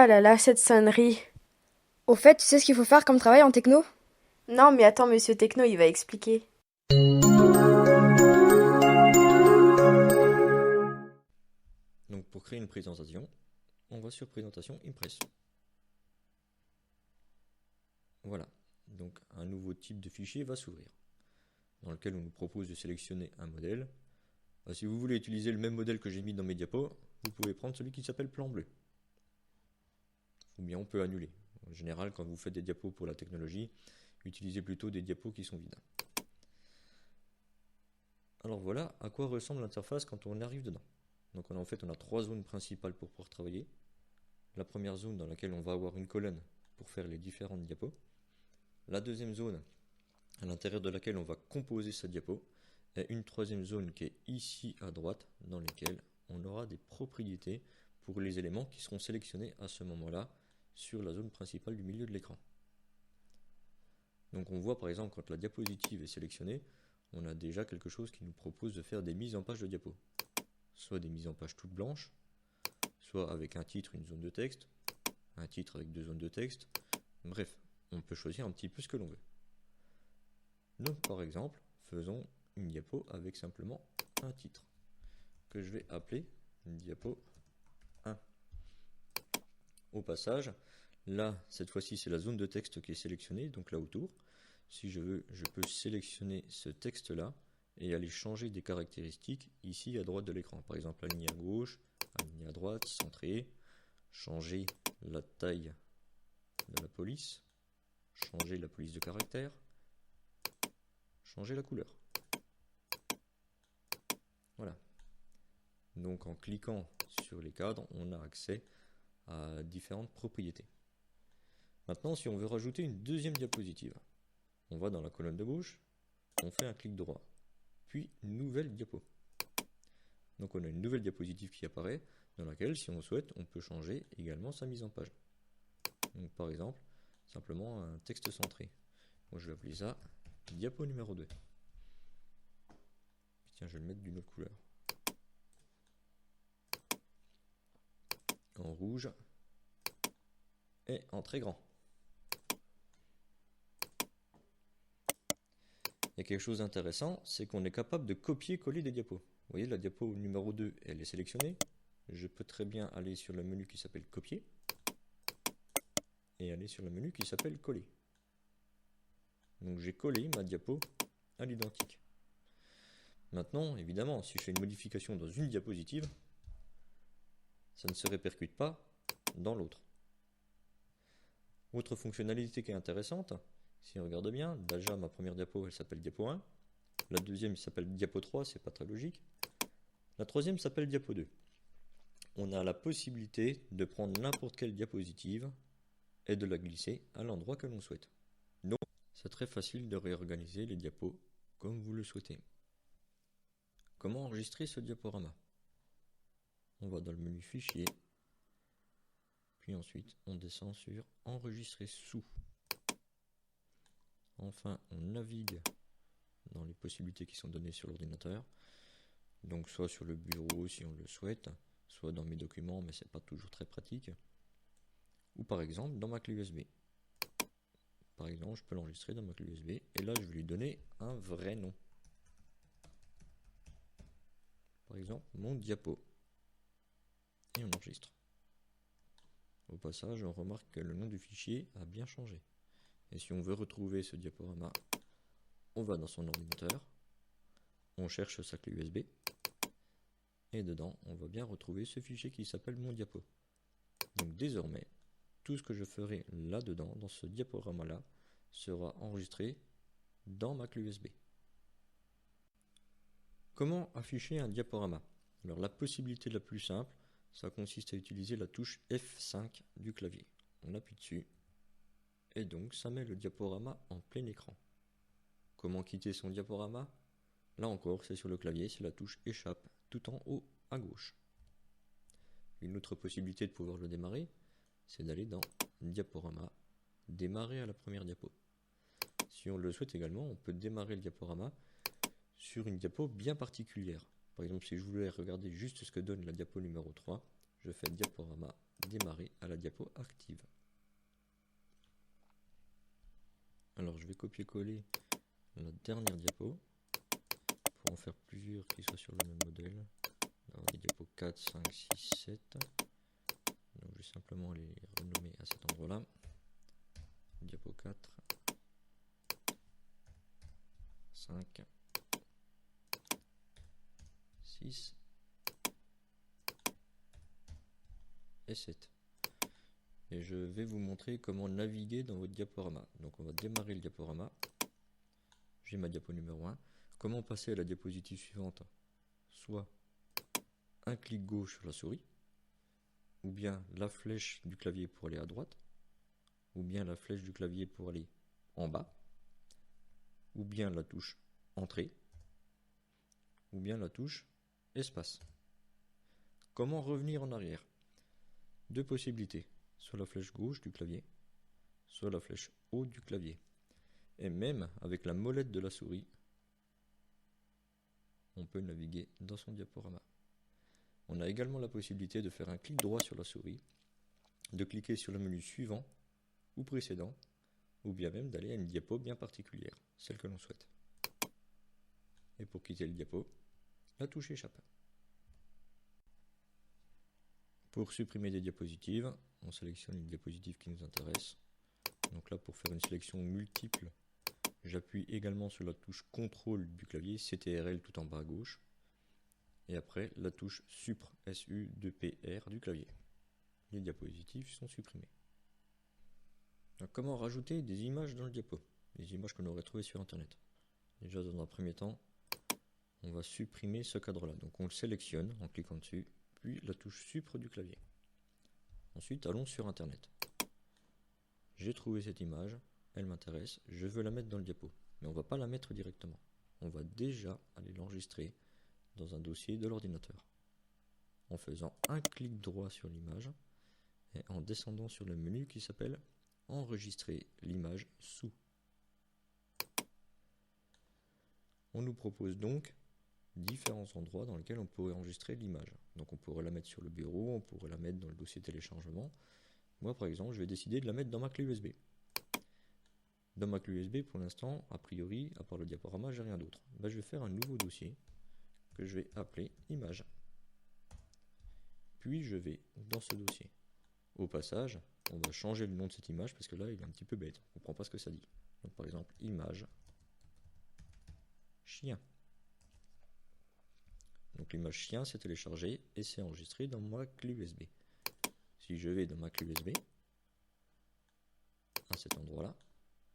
Ah là là, cette sonnerie. Au fait, tu sais ce qu'il faut faire comme travail en techno? Non, mais attends, monsieur Techno, il va expliquer. Donc pour créer une présentation, on va sur présentation Impress. Voilà, donc un nouveau type de fichier va s'ouvrir, dans lequel on nous propose de sélectionner un modèle. Si vous voulez utiliser le même modèle que j'ai mis dans mes diapos, vous pouvez prendre celui qui s'appelle plan bleu. Ou bien on peut annuler. En général, quand vous faites des diapos pour la technologie, utilisez plutôt des diapos qui sont vides. Alors voilà à quoi ressemble l'interface quand on arrive dedans. Donc en fait on a trois zones principales pour pouvoir travailler. La première zone dans laquelle on va avoir une colonne pour faire les différentes diapos. La deuxième zone à l'intérieur de laquelle on va composer sa diapo. Et une troisième zone qui est ici à droite dans laquelle on aura des propriétés pour les éléments qui seront sélectionnés à ce moment-là sur la zone principale du milieu de l'écran. Donc on voit par exemple quand la diapositive est sélectionnée, on a déjà quelque chose qui nous propose de faire des mises en page de diapo. Soit des mises en page toutes blanches, soit avec un titre, une zone de texte, un titre avec deux zones de texte. Bref, on peut choisir un petit peu ce que l'on veut. Donc par exemple, faisons une diapo avec simplement un titre, que je vais appeler diapo 1. Au passage, là, cette fois-ci, c'est la zone de texte qui est sélectionnée, donc là autour. Si je veux, je peux sélectionner ce texte-là et aller changer des caractéristiques ici à droite de l'écran. Par exemple, aligner à gauche, aligner à droite, centrer, changer la taille de la police, changer la police de caractère, changer la couleur. Voilà. Donc en cliquant sur les cadres, on a accès à différentes propriétés. Maintenant, si on veut rajouter une deuxième diapositive, on va dans la colonne de gauche, on fait un clic droit, puis nouvelle diapo. Donc on a une nouvelle diapositive qui apparaît, dans laquelle, si on souhaite, on peut changer également sa mise en page. Donc par exemple, simplement un texte centré. Moi je vais appeler ça diapo numéro 2. Tiens, je vais le mettre d'une autre couleur. En rouge et en très grand. Il y a quelque chose d'intéressant, c'est qu'on est capable de copier-coller des diapos. Vous voyez, la diapo numéro 2, elle est sélectionnée. Je peux très bien aller sur le menu qui s'appelle copier et aller sur le menu qui s'appelle coller. Donc j'ai collé ma diapo à l'identique. Maintenant, évidemment, si je fais une modification dans une diapositive, ça ne se répercute pas dans l'autre. Autre fonctionnalité qui est intéressante, si on regarde bien, déjà ma première diapo elle s'appelle diapo 1, la deuxième s'appelle diapo 3, c'est pas très logique, la troisième s'appelle diapo 2. On a la possibilité de prendre n'importe quelle diapositive et de la glisser à l'endroit que l'on souhaite. Donc c'est très facile de réorganiser les diapos comme vous le souhaitez. Comment enregistrer ce diaporama? On va dans le menu fichier, puis ensuite on descend sur enregistrer sous. Enfin, on navigue dans les possibilités qui sont données sur l'ordinateur, donc soit sur le bureau si on le souhaite, soit dans mes documents, mais c'est pas toujours très pratique, ou par exemple dans ma clé USB. Par exemple, je peux l'enregistrer dans ma clé USB, et là je vais lui donner un vrai nom. Par exemple, mon diapo. Et on enregistre. Au passage, on remarque que le nom du fichier a bien changé. Et si on veut retrouver ce diaporama, on va dans son ordinateur, on cherche sa clé USB, et dedans, on va bien retrouver ce fichier qui s'appelle mon diapo. Donc désormais, tout ce que je ferai là-dedans, dans ce diaporama-là, sera enregistré dans ma clé USB. Comment afficher un diaporama? Alors la possibilité la plus simple, ça consiste à utiliser la touche F5 du clavier. On appuie dessus, et donc ça met le diaporama en plein écran. Comment quitter son diaporama? Là encore, c'est sur le clavier, c'est la touche échappe tout en haut à gauche. Une autre possibilité de pouvoir le démarrer, c'est d'aller dans diaporama, démarrer à la première diapo. Si on le souhaite également, on peut démarrer le diaporama sur une diapo bien particulière. Par exemple, si je voulais regarder juste ce que donne la diapo numéro 3, je fais diaporama démarrer à la diapo active. Alors je vais copier-coller la dernière diapo pour en faire plusieurs qui soient sur le même modèle. Alors les diapos 4, 5, 6, 7. Donc je vais simplement les renommer à cet endroit-là. Diapo 4, 5, 6 et 7. Et je vais vous montrer comment naviguer dans votre diaporama. Donc on va démarrer le diaporama. J'ai ma diapo numéro 1. Comment passer à la diapositive suivante? Soit un clic gauche sur la souris, ou bien la flèche du clavier pour aller à droite, ou bien la flèche du clavier pour aller en bas, ou bien la touche Entrée, ou bien la touche Espace. Comment revenir en arrière? Deux possibilités, soit la flèche gauche du clavier, soit la flèche haut du clavier. Et même avec la molette de la souris, on peut naviguer dans son diaporama. On a également la possibilité de faire un clic droit sur la souris, de cliquer sur le menu suivant ou précédent, ou bien même d'aller à une diapo bien particulière, celle que l'on souhaite. Et pour quitter le diapo, la touche Échappe. Pour supprimer des diapositives, on sélectionne une diapositive qui nous intéresse. Donc là, pour faire une sélection multiple, j'appuie également sur la touche CTRL du clavier, CTRL tout en bas à gauche. Et après, la touche Supr, SU2PR du clavier. Les diapositives sont supprimées. Alors, comment rajouter des images dans le diapo? Des images qu'on aurait trouvées sur Internet. Déjà, dans un premier temps, on va supprimer ce cadre-là. Donc on le sélectionne en cliquant dessus, puis la touche Supr du clavier. Ensuite, allons sur Internet. J'ai trouvé cette image, elle m'intéresse, je veux la mettre dans le diapo. Mais on ne va pas la mettre directement. On va déjà aller l'enregistrer dans un dossier de l'ordinateur. En faisant un clic droit sur l'image et en descendant sur le menu qui s'appelle Enregistrer l'image sous. On nous propose donc différents endroits dans lesquels on pourrait enregistrer l'image. Donc on pourrait la mettre sur le bureau, on pourrait la mettre dans le dossier téléchargement. Moi par exemple, je vais décider de la mettre dans ma clé USB. Dans ma clé USB, pour l'instant, a priori, à part le diaporama, j'ai rien d'autre. Je vais faire un nouveau dossier que je vais appeler Image. Puis je vais dans ce dossier. Au passage, on va changer le nom de cette image parce que là, il est un petit peu bête. On ne comprend pas ce que ça dit. Donc par exemple, image chien. Donc l'image chien s'est téléchargée et c'est enregistré dans ma clé USB. Si je vais dans ma clé USB, à cet endroit-là,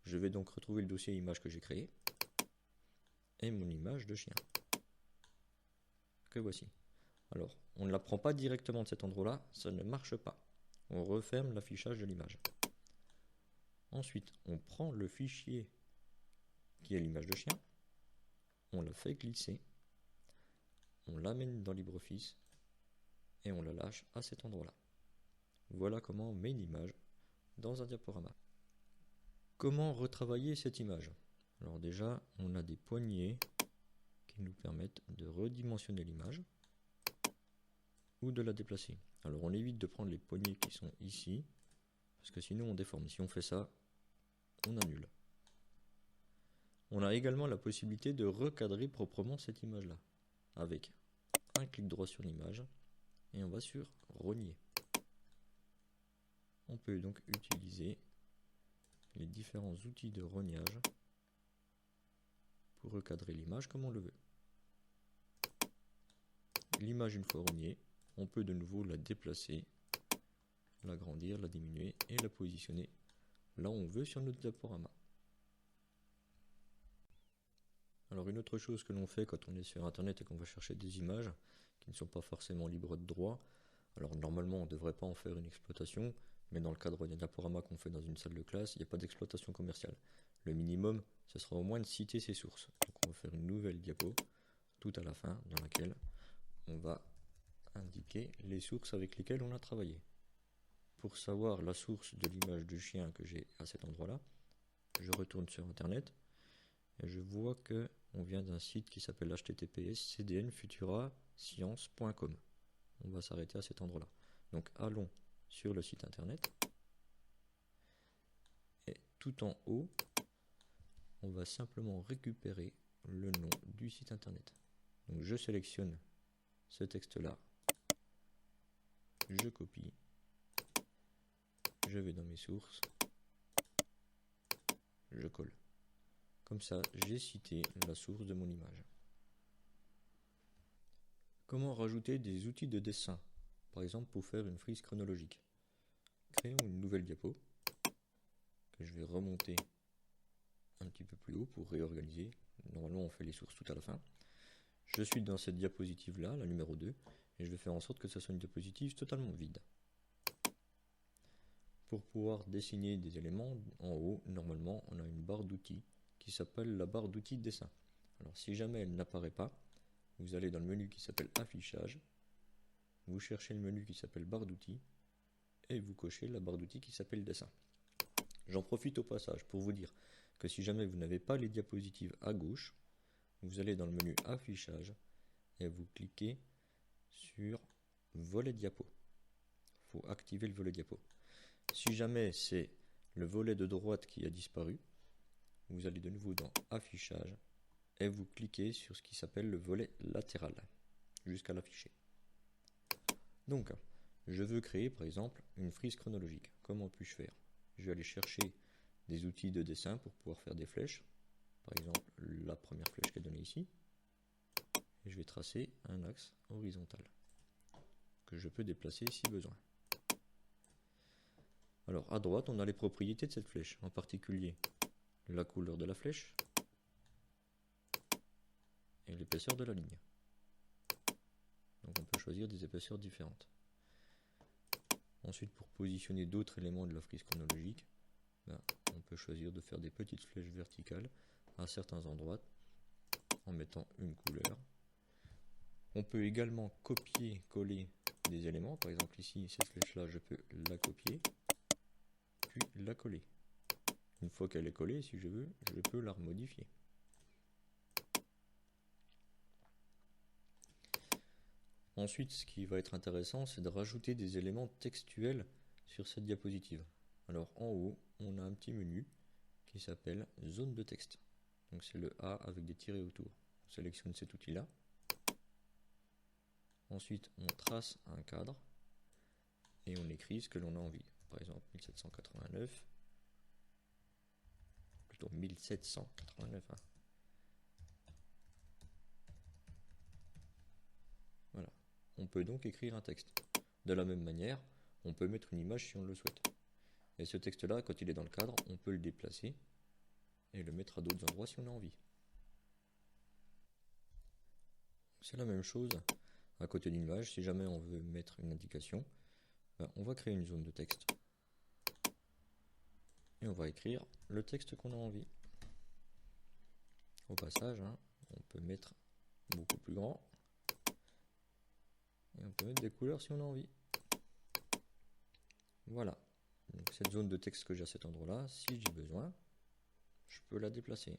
je vais donc retrouver le dossier image que j'ai créé et mon image de chien. Que voici. Alors, on ne la prend pas directement de cet endroit-là, ça ne marche pas. On referme l'affichage de l'image. Ensuite, on prend le fichier qui est l'image de chien, on la fait glisser, on l'amène dans LibreOffice et on la lâche à cet endroit-là. Voilà comment on met une image dans un diaporama. Comment retravailler cette image? Alors déjà, on a des poignées qui nous permettent de redimensionner l'image ou de la déplacer. Alors on évite de prendre les poignées qui sont ici, parce que sinon on déforme. Si on fait ça, on annule. On a également la possibilité de recadrer proprement cette image-là, avec un clic droit sur l'image, et on va sur Rogner. On peut donc utiliser les différents outils de rognage pour recadrer l'image comme on le veut. L'image une fois rognée, on peut de nouveau la déplacer, l'agrandir, la diminuer et la positionner là où on veut sur notre diaporama. Alors une autre chose que l'on fait quand on est sur internet et qu'on va chercher des images qui ne sont pas forcément libres de droit, alors normalement on ne devrait pas en faire une exploitation, mais dans le cadre d'un diaporama qu'on fait dans une salle de classe, il n'y a pas d'exploitation commerciale. Le minimum, ce sera au moins de citer ses sources. Donc on va faire une nouvelle diapo, tout à la fin, dans laquelle on va indiquer les sources avec lesquelles on a travaillé. Pour savoir la source de l'image du chien que j'ai à cet endroit-là, je retourne sur internet et je vois que on vient d'un site qui s'appelle https://cdnfuturascience.com. On va s'arrêter à cet endroit-là. Donc allons sur le site internet. Et tout en haut, on va simplement récupérer le nom du site internet. Donc je sélectionne ce texte-là, je copie, je vais dans mes sources, je colle. Comme ça, j'ai cité la source de mon image. Comment rajouter des outils de dessin, par exemple pour faire une frise chronologique? Créons une nouvelle diapo, que je vais remonter un petit peu plus haut pour réorganiser. Normalement, on fait les sources tout à la fin. Je suis dans cette diapositive-là, la numéro 2, et je vais faire en sorte que ce soit une diapositive totalement vide. Pour pouvoir dessiner des éléments, en haut, normalement, on a une barre d'outils qui s'appelle la barre d'outils dessin. Alors, si jamais elle n'apparaît pas, vous allez dans le menu qui s'appelle affichage, vous cherchez le menu qui s'appelle barre d'outils, et vous cochez la barre d'outils qui s'appelle dessin. J'en profite au passage pour vous dire que si jamais vous n'avez pas les diapositives à gauche, vous allez dans le menu affichage et vous cliquez sur volet diapo. Il faut activer le volet diapo. Si jamais c'est le volet de droite qui a disparu, vous allez de nouveau dans affichage et vous cliquez sur ce qui s'appelle le volet latéral jusqu'à l'afficher. Donc, je veux créer par exemple une frise chronologique. Comment puis-je faire? Je vais aller chercher des outils de dessin pour pouvoir faire des flèches. Par exemple, la première flèche qui est donnée ici. Et je vais tracer un axe horizontal que je peux déplacer si besoin. Alors, à droite, on a les propriétés de cette flèche, en particulier la couleur de la flèche et l'épaisseur de la ligne. Donc, on peut choisir des épaisseurs différentes. Ensuite, pour positionner d'autres éléments de la frise chronologique, on peut choisir de faire des petites flèches verticales à certains endroits en mettant une couleur. On peut également copier-coller des éléments. Par exemple ici, cette flèche-là, je peux la copier, puis la coller. Une fois qu'elle est collée, si je veux, je peux la remodifier. Ensuite, ce qui va être intéressant, c'est de rajouter des éléments textuels sur cette diapositive. Alors en haut, on a un petit menu qui s'appelle zone de texte. Donc c'est le A avec des tirets autour. On sélectionne cet outil-là. Ensuite, on trace un cadre et on écrit ce que l'on a envie. Par exemple, 1789, plutôt 1789. Voilà. On peut donc écrire un texte. De la même manière, on peut mettre une image si on le souhaite. Et ce texte-là, quand il est dans le cadre, on peut le déplacer et le mettre à d'autres endroits si on a envie. C'est la même chose à côté d'une image. Si jamais on veut mettre une indication, on va créer une zone de texte. Et on va écrire le texte qu'on a envie. Au passage, on peut mettre beaucoup plus grand. Et on peut mettre des couleurs si on a envie. Voilà. Donc cette zone de texte que j'ai à cet endroit-là, si j'ai besoin, je peux la déplacer.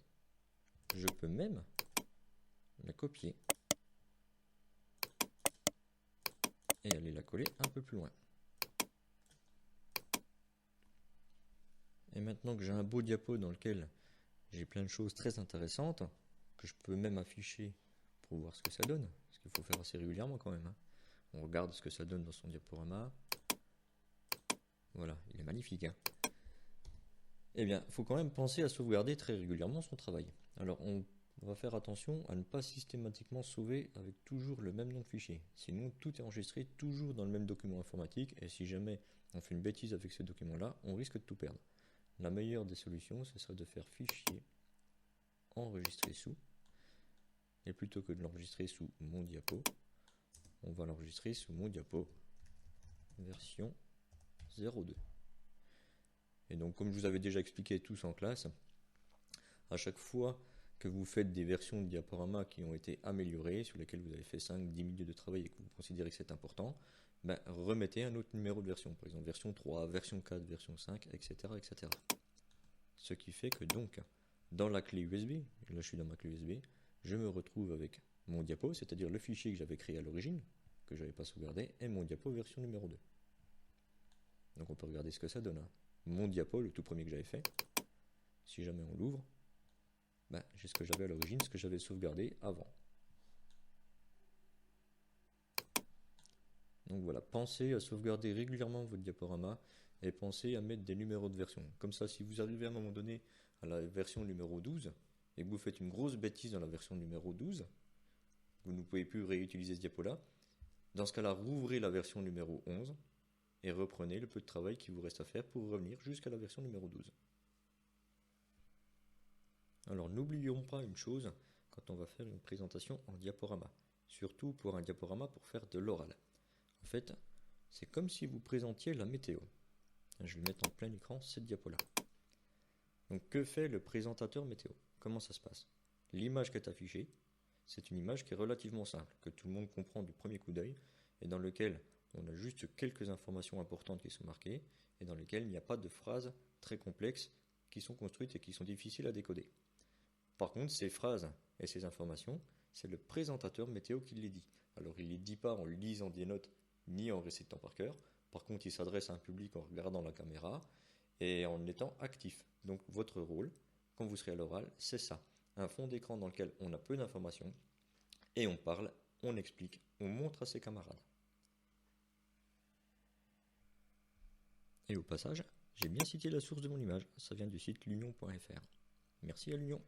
Je peux même la copier et aller la coller un peu plus loin. Et maintenant que j'ai un beau diapo dans lequel j'ai plein de choses très intéressantes, que je peux même afficher pour voir ce que ça donne, parce qu'il faut faire assez régulièrement quand même. On regarde ce que ça donne dans son diaporama. Voilà, il est magnifique. Eh bien, il faut quand même penser à sauvegarder très régulièrement son travail. Alors, on va faire attention à ne pas systématiquement sauver avec toujours le même nom de fichier. Sinon, tout est enregistré toujours dans le même document informatique, et si jamais on fait une bêtise avec ce document-là, on risque de tout perdre. La meilleure des solutions, ce serait de faire fichier, enregistrer sous, et plutôt que de l'enregistrer sous mon diapo, on va l'enregistrer sous mon diapo version 02. Et donc, comme je vous avais déjà expliqué tous en classe, à chaque fois que vous faites des versions de diaporama qui ont été améliorées, sur lesquelles vous avez fait 5-10 minutes de travail et que vous considérez que c'est important, remettez un autre numéro de version, par exemple version 3, version 4, version 5, etc., etc. Ce qui fait que donc, dans la clé USB, là je suis dans ma clé USB, je me retrouve avec mon diapo, c'est-à-dire le fichier que j'avais créé à l'origine, que je n'avais pas sauvegardé, et mon diapo version numéro 2. Donc on peut regarder ce que ça donne. Mon diapo, le tout premier que j'avais fait, si jamais on l'ouvre, j'ai ce que j'avais à l'origine, ce que j'avais sauvegardé avant. Donc voilà, pensez à sauvegarder régulièrement votre diaporama et pensez à mettre des numéros de version. Comme ça, si vous arrivez à un moment donné à la version numéro 12 et que vous faites une grosse bêtise dans la version numéro 12, vous ne pouvez plus réutiliser ce diapo-là. Dans ce cas-là, rouvrez la version numéro 11 et reprenez le peu de travail qui vous reste à faire pour revenir jusqu'à la version numéro 12. Alors n'oublions pas une chose quand on va faire une présentation en diaporama, surtout pour un diaporama pour faire de l'oral. En fait, c'est comme si vous présentiez la météo. Je vais mettre en plein écran cette diapo-là. Donc que fait le présentateur météo? Comment ça se passe? L'image qui est affichée, c'est une image qui est relativement simple, que tout le monde comprend du premier coup d'œil, et dans lequel on a juste quelques informations importantes qui sont marquées, et dans lesquelles il n'y a pas de phrases très complexes qui sont construites et qui sont difficiles à décoder. Par contre, ces phrases et ces informations, c'est le présentateur météo qui les dit. Alors il ne les dit pas en lisant des notes ni en récitant par cœur. Par contre, il s'adresse à un public en regardant la caméra et en étant actif. Donc votre rôle, quand vous serez à l'oral, c'est ça. Un fond d'écran dans lequel on a peu d'informations et on parle, on explique, on montre à ses camarades. Et au passage, j'ai bien cité la source de mon image, ça vient du site l'union.fr. Merci à l'Union.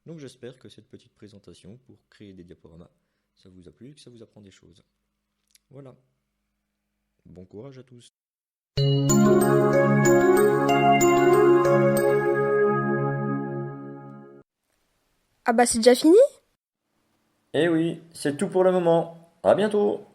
Donc j'espère que cette petite présentation pour créer des diaporamas, ça vous a plu et que ça vous apprend des choses. Voilà. Bon courage à tous. Ah bah c'est déjà fini? Eh oui, c'est tout pour le moment. À bientôt.